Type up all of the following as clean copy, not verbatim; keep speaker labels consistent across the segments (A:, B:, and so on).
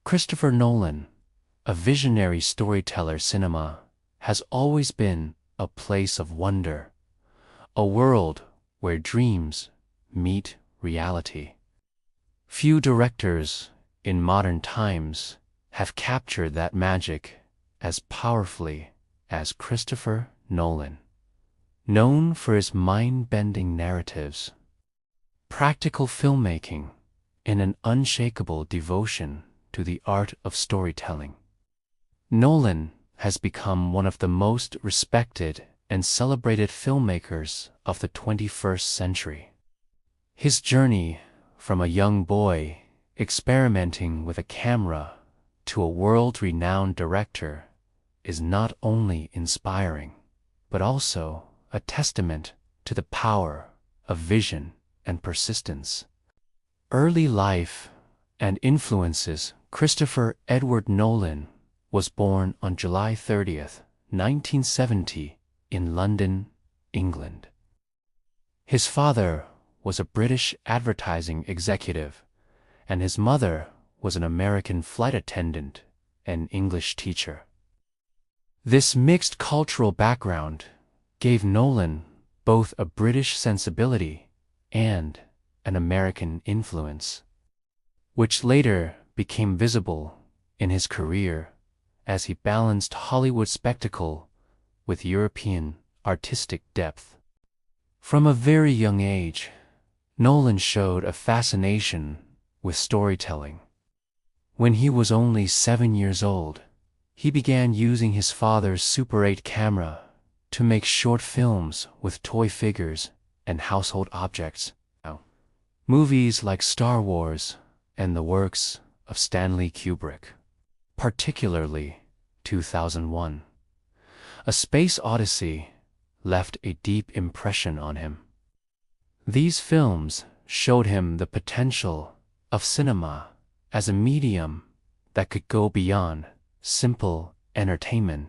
A: Christopher Nolan, a visionary storyteller, cinema has always been a place of wonder, a world where dreams meet reality. Few directors in modern times have captured that magic as powerfully as Christopher Nolan. Known for his mind-bending narratives, practical filmmaking, and an unshakable devotion to the art of storytelling, Nolan has become one of the most respected and celebrated filmmakers of the 21st century. His journey from a young boy experimenting with a camera to a world-renowned director is not only inspiring, but also a testament to the power of vision and persistence. Early life and influences. Christopher Edward Nolan was born on July 30th, 1970 in London, England. His father was a British advertising executive, and his mother was an American flight attendant and English teacher. This mixed cultural background gave Nolan both a British sensibility and an American influence, which later became visible in his career as he balanced Hollywood spectacle with European artistic depth. From a very young age, Nolan showed a fascination with storytelling. When he was only 7 years old, he began using his father's Super 8 camera to make short films with toy figures and household objects. Movies like Star Wars and the works of Stanley Kubrick, particularly 2001, A Space Odyssey, left a deep impression on him. These films showed him the potential of cinema as a medium that could go beyond simple entertainment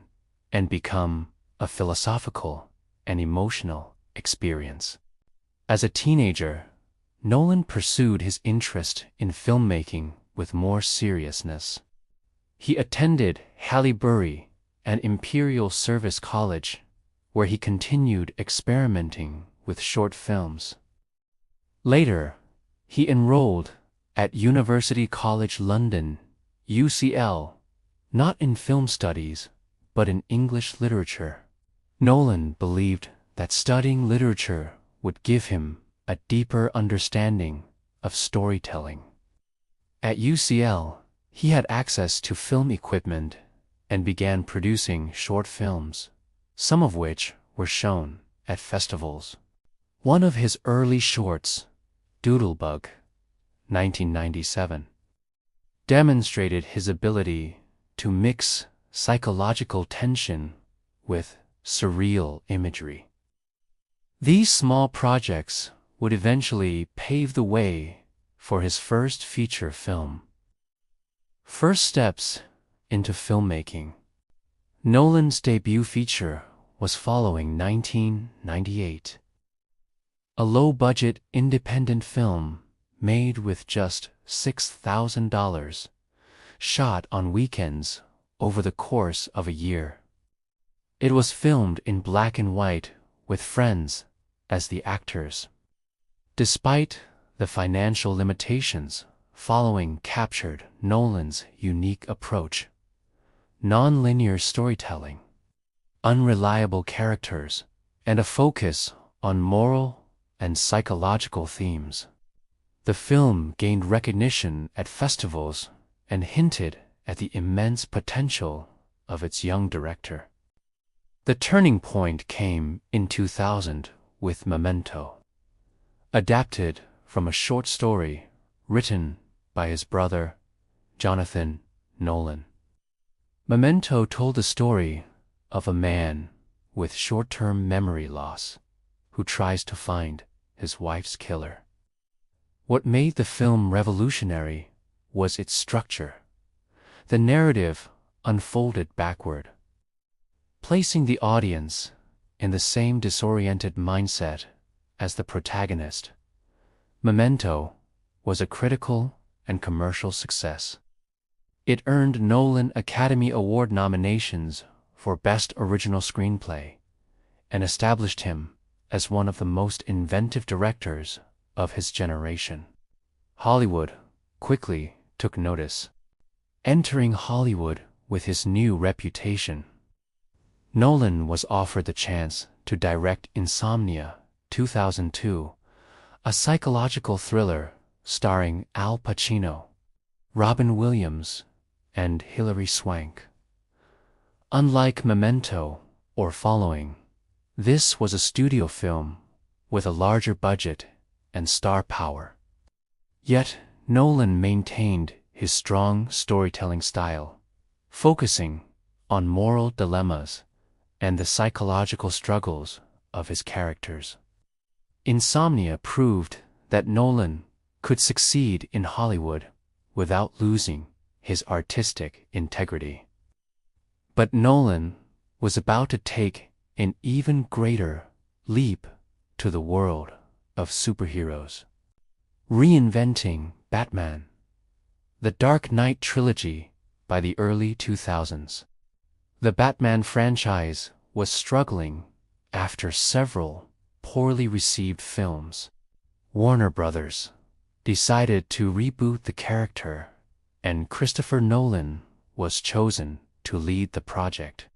A: and become a philosophical and emotional experience. As a teenager, Nolan pursued his interest in filmmaking with more seriousness. He attended Haileybury and Imperial Service College, where he continued experimenting with short films. Later, he enrolled at University College London, UCL, not in film studies, but in English literature. Nolan believed that studying literature would give him a deeper understanding of storytelling. At UCL, he had access to film equipment and began producing short films, some of which were shown at festivals. One of his early shorts, Doodlebug, 1997, demonstrated his ability to mix psychological tension with surreal imagery. These small projects would eventually pave the way for his first feature film. First steps into filmmaking. Nolan's debut feature was following 1998. A low-budget independent film made with just $6,000, shot on weekends over the course of a year. It was filmed in black and white with friends as the actors. Despite the financial limitations, following captured Nolan's unique approach: non-linear storytelling, unreliable characters, and a focus on moral and psychological themes. The film gained recognition at festivals and hinted at the immense potential of its young director. The turning point came in 2000 with Memento, adapted from a short story written by his brother, Jonathan Nolan. Memento told the story of a man with short-term memory loss who tries to find his wife's killer. What made the film revolutionary was its structure. The narrative unfolded backward, placing the audience in the same disoriented mindset as the protagonist. Memento was a critical and commercial success. It earned Nolan Academy Award nominations for Best Original Screenplay and established him as one of the most inventive directors of his generation. Hollywood quickly took notice. Entering Hollywood with his new reputation, Nolan was offered the chance to direct Insomnia, 2002, a psychological thriller starring Al Pacino, Robin Williams, and Hilary Swank. Unlike Memento or Following, this was a studio film with a larger budget and star power. Yet, Nolan maintained his strong storytelling style, focusing on moral dilemmas and the psychological struggles of his characters. Insomnia proved that Nolan could succeed in Hollywood without losing his artistic integrity. But Nolan was about to take an even greater leap to the world of superheroes, reinventing Batman, the Dark Knight trilogy by the early 2000s. The Batman franchise was struggling after several poorly received films. Warner Brothers decided to reboot the character, and Christopher Nolan was chosen to lead the project.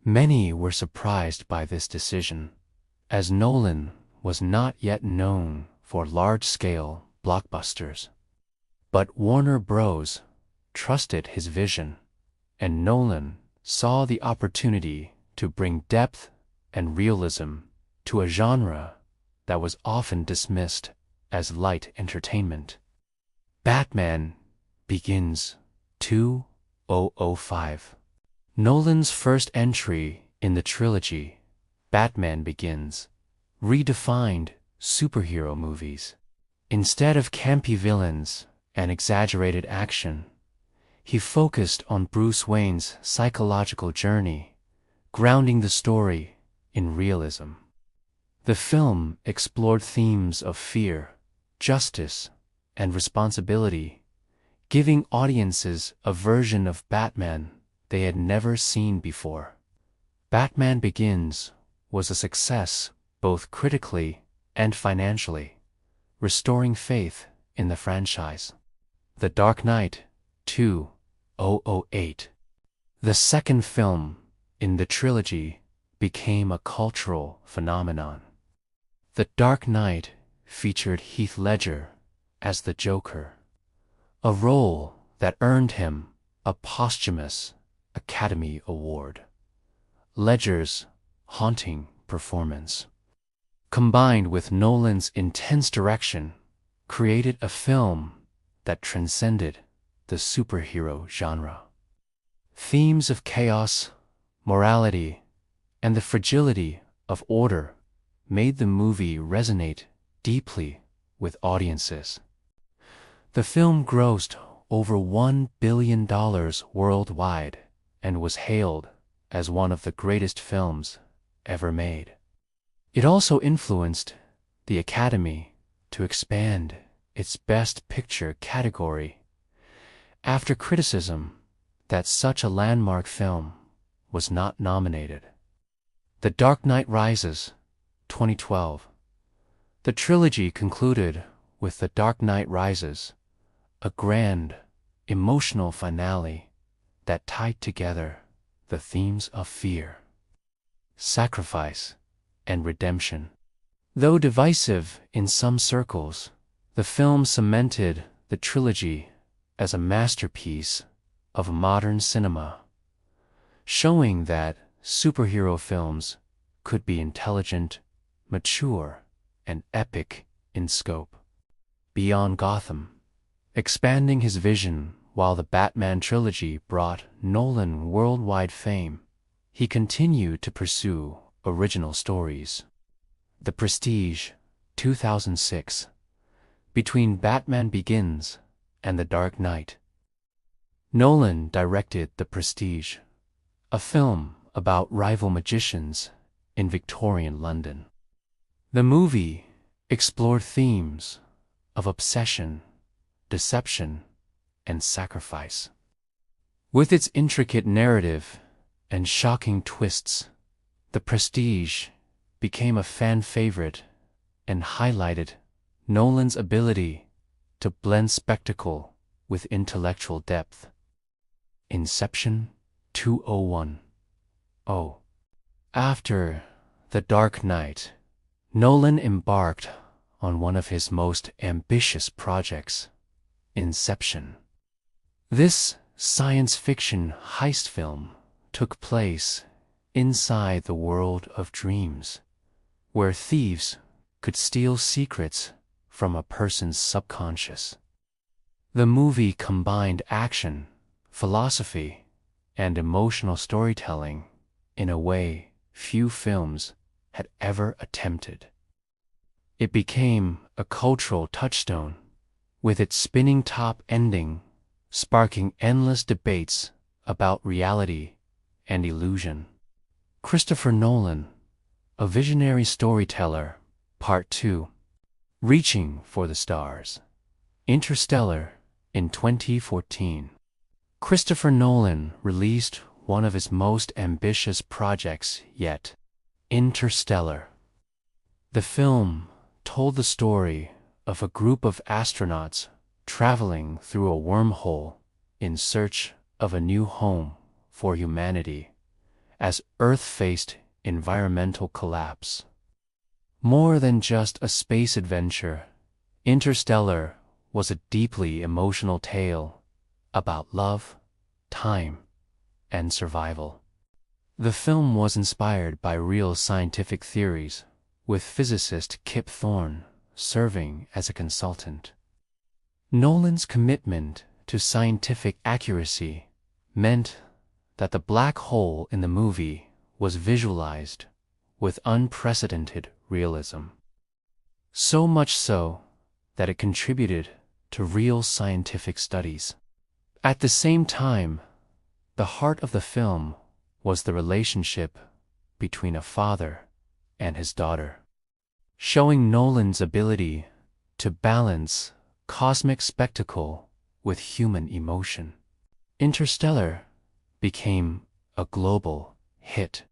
A: Many were surprised by this decision, as Nolan was not yet known for large-scale blockbusters. But Warner Bros. Trusted his vision, and Nolan saw the opportunity to bring depth and realism to a genre that was often dismissed as light entertainment. Batman Begins 2005. Nolan's first entry in the trilogy, Batman Begins, redefined superhero movies. Instead of campy villains and exaggerated action, he focused on Bruce Wayne's psychological journey, grounding the story in realism. The film explored themes of fear, justice, and responsibility, giving audiences a version of Batman they had never seen before. Batman Begins was a success both critically and financially, restoring faith in the franchise. The Dark Knight, 2008. The second film in the trilogy became a cultural phenomenon. The Dark Knight featured Heath Ledger as the Joker, a role that earned him a posthumous Academy Award. Ledger's haunting performance, combined with Nolan's intense direction, created a film that transcended the superhero genre. Themes of chaos, morality, and the fragility of order made the movie resonate deeply with audiences. The film grossed over $1 billion worldwide and was hailed as one of the greatest films ever made. It also influenced the Academy to expand its Best Picture category after criticism that such a landmark film was not nominated. The Dark Knight Rises, 2012. The trilogy concluded with The Dark Knight Rises, a grand, emotional finale that tied together the themes of fear, sacrifice, and redemption. Though divisive in some circles, the film cemented the trilogy as a masterpiece of modern cinema, showing that superhero films could be intelligent, mature, and epic in scope. Beyond Gotham, expanding his vision while the Batman trilogy brought Nolan worldwide fame, he continued to pursue original stories. The Prestige, 2006. Between Batman Begins and The Dark Knight, Nolan directed The Prestige, a film about rival magicians in Victorian London. The movie explored themes of obsession, deception, and sacrifice. With its intricate narrative and shocking twists, The Prestige became a fan favorite and highlighted Nolan's ability to blend spectacle with intellectual depth. Inception 2010. After The Dark Knight, Nolan embarked on one of his most ambitious projects, Inception. This science fiction heist film took place inside the world of dreams, where thieves could steal secrets from a person's subconscious. The movie combined action, philosophy, and emotional storytelling in a way few films had ever attempted. It became a cultural touchstone, with its spinning top ending sparking endless debates about reality and illusion. Christopher Nolan, a visionary storyteller, Part 2, Reaching for the Stars. Interstellar in 2014. Christopher Nolan released one of his most ambitious projects yet, Interstellar. The film told the story of a group of astronauts traveling through a wormhole in search of a new home for humanity as Earth faced environmental collapse. More than just a space adventure, Interstellar was a deeply emotional tale about love, time, and survival. The film was inspired by real scientific theories, with physicist Kip Thorne serving as a consultant. Nolan's commitment to scientific accuracy meant that the black hole in the movie was visualized with unprecedented realism. So much so that it contributed to real scientific studies. At the same time, the heart of the film was the relationship between a father and his daughter, showing Nolan's ability to balance cosmic spectacle with human emotion. Interstellar became a global hit,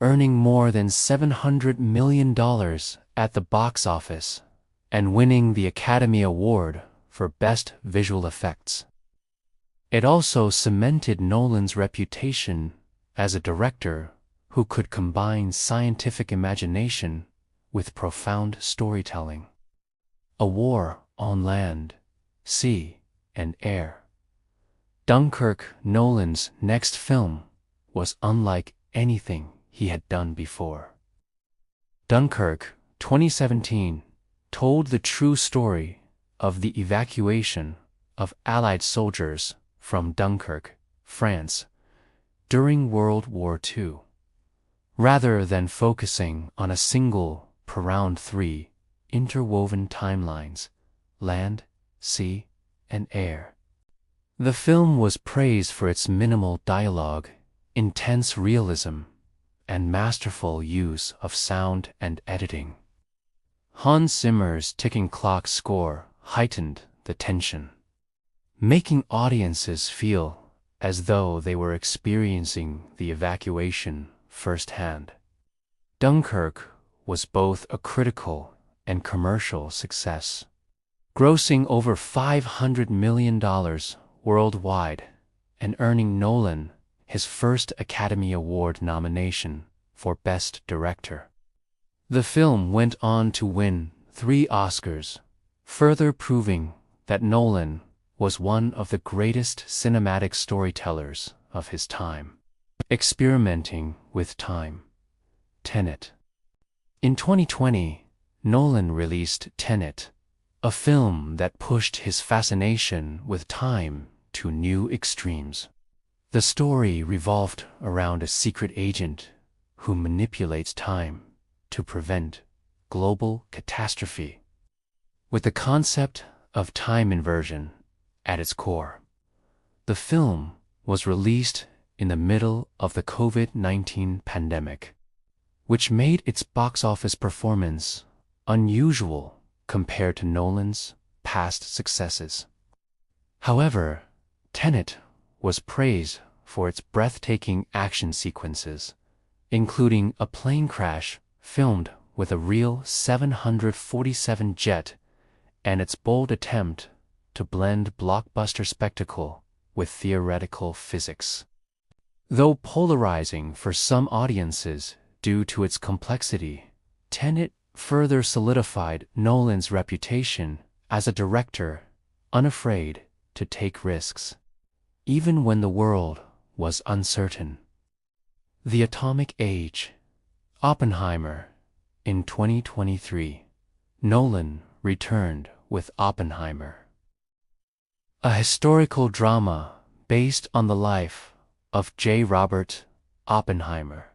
A: earning more than $700 million at the box office and winning the Academy Award for Best Visual Effects. It also cemented Nolan's reputation as a director who could combine scientific imagination with profound storytelling. A war on land, sea, and air. Dunkirk, Nolan's next film, was unlike anything he had done before. Dunkirk, 2017, told the true story of the evacuation of Allied soldiers from Dunkirk, France, during World War II. Rather than focusing on a single, per round 3, interwoven timelines, land, sea, and air. The film was praised for its minimal dialogue, intense realism, and masterful use of sound and editing. Hans Zimmer's ticking clock score heightened the tension, making audiences feel as though they were experiencing the evacuation firsthand. Dunkirk was both a critical and commercial success, grossing over $500 million worldwide and earning Nolan his first Academy Award nomination for Best Director. The film went on to win 3 Oscars, further proving that Nolan was one of the greatest cinematic storytellers of his time. Experimenting with time. Tenet. In 2020, Nolan released Tenet, a film that pushed his fascination with time to new extremes. The story revolved around a secret agent who manipulates time to prevent global catastrophe, with the concept of time inversion at its core. The film was released in the middle of the COVID-19 pandemic, which made its box office performance unusual compared to Nolan's past successes. However, Tenet was praised for its breathtaking action sequences, including a plane crash filmed with a real 747 jet and its bold attempt to blend blockbuster spectacle with theoretical physics. Though polarizing for some audiences due to its complexity, Tenet further solidified Nolan's reputation as a director unafraid to take risks, even when the world was uncertain. The Atomic Age. Oppenheimer. In 2023, Nolan returned with Oppenheimer, a historical drama based on the life of J. Robert Oppenheimer,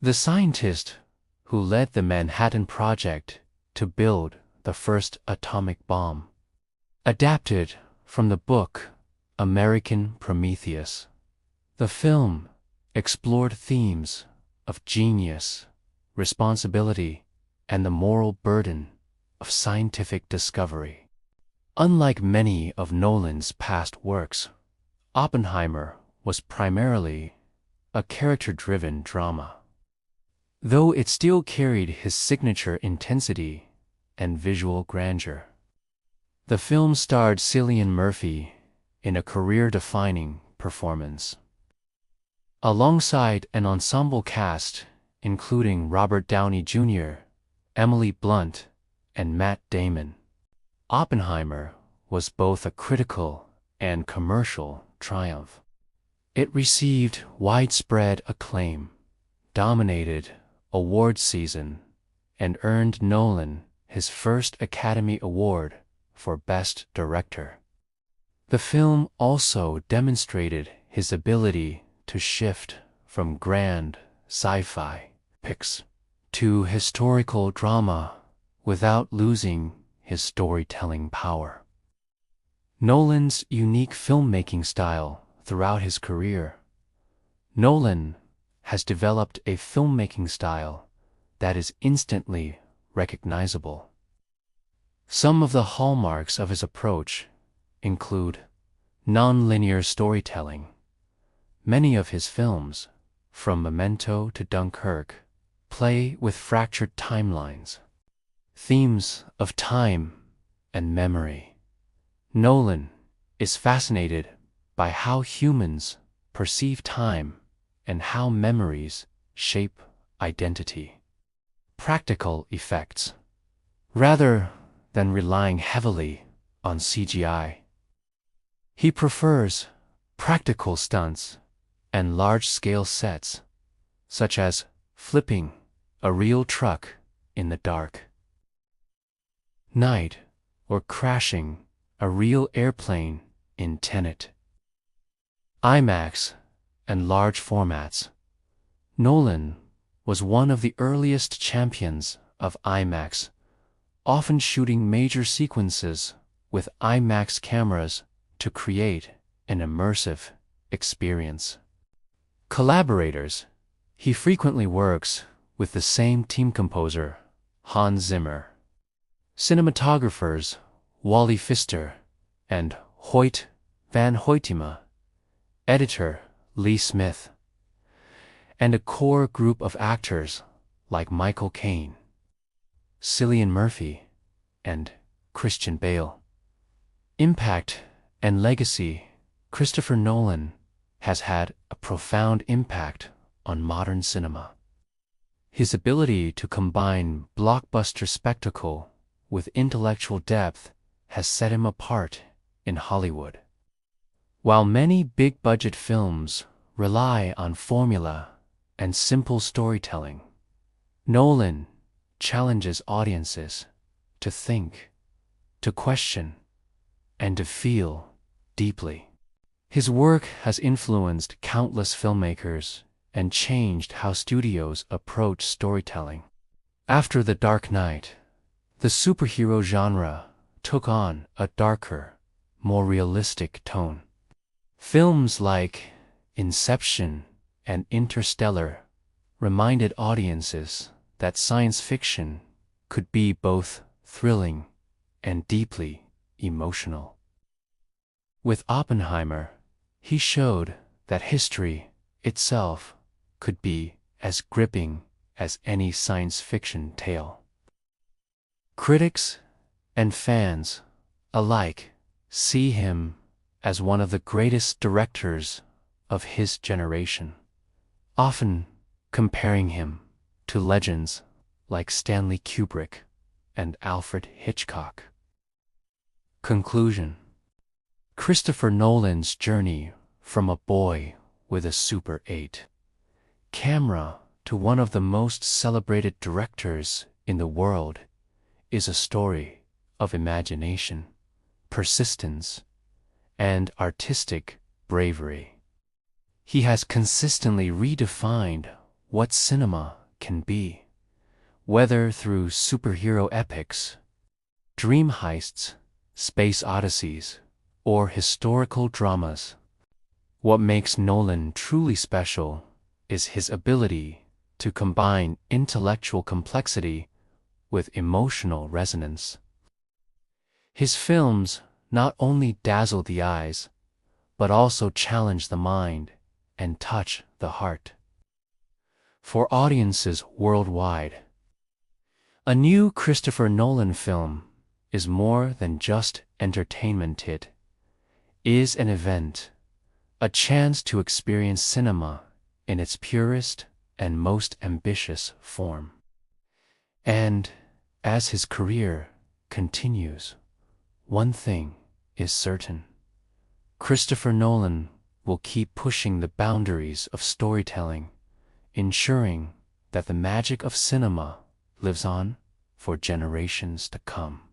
A: the scientist who led the Manhattan Project to build the first atomic bomb. Adapted from the book American Prometheus, the film explored themes of genius, responsibility, and the moral burden of scientific discovery. Unlike many of Nolan's past works, Oppenheimer was primarily a character-driven drama, though it still carried his signature intensity and visual grandeur. The film starred Cillian Murphy in a career-defining performance, alongside an ensemble cast including Robert Downey Jr., Emily Blunt, and Matt Damon. Oppenheimer was both a critical and commercial triumph. It received widespread acclaim, dominated awards season, and earned Nolan his first Academy Award for Best Director. The film also demonstrated his ability to shift from grand sci-fi epics to historical drama without losing his storytelling power. Nolan's unique filmmaking style throughout his career. Nolan has developed a filmmaking style that is instantly recognizable. Some of the hallmarks of his approach include non-linear storytelling. Many of his films, from Memento to Dunkirk, play with fractured timelines, themes of time and memory. Nolan is fascinated by how humans perceive time and how memories shape identity. Practical effects. Rather than relying heavily on CGI, he prefers practical stunts and large-scale sets, such as flipping a real truck in the dark night or crashing a real airplane in Tenet. IMAX and large formats. Nolan was one of the earliest champions of IMAX, often shooting major sequences with IMAX cameras to create an immersive experience. Collaborators. He frequently works with the same team composer, Hans Zimmer, cinematographers Wally Pfister and Hoyt van Hoytema, editor Lee Smith, and a core group of actors like Michael Caine, Cillian Murphy, and Christian Bale. Impact and legacy. Christopher Nolan has had a profound impact on modern cinema. His ability to combine blockbuster spectacle with intellectual depth has set him apart in Hollywood. While many big-budget films rely on formula and simple storytelling, Nolan challenges audiences to think, to question, and to feel deeply. His work has influenced countless filmmakers and changed how studios approach storytelling. After The Dark Knight, the superhero genre took on a darker, more realistic tone. Films like Inception and Interstellar reminded audiences that science fiction could be both thrilling and deeply emotional. With Oppenheimer, He showed that history itself could be as gripping as any science fiction tale. Critics and fans alike see him as one of the greatest directors of his generation, often comparing him to legends like Stanley Kubrick and Alfred Hitchcock. Conclusion: Christopher Nolan's journey from a boy with a Super 8 camera to one of the most celebrated directors in the world is a story of imagination, persistence, and artistic bravery. He has consistently redefined what cinema can be, whether through superhero epics, dream heists, space odysseys, or historical dramas. What makes Nolan truly special is his ability to combine intellectual complexity with emotional resonance. His films not only dazzle the eyes, but also challenge the mind and touch the heart. For audiences worldwide, a new Christopher Nolan film is more than just entertainment. It is an event, a chance to experience cinema in its purest and most ambitious form. And as his career continues, one thing is certain: Christopher Nolan will keep pushing the boundaries of storytelling, ensuring that the magic of cinema lives on for generations to come.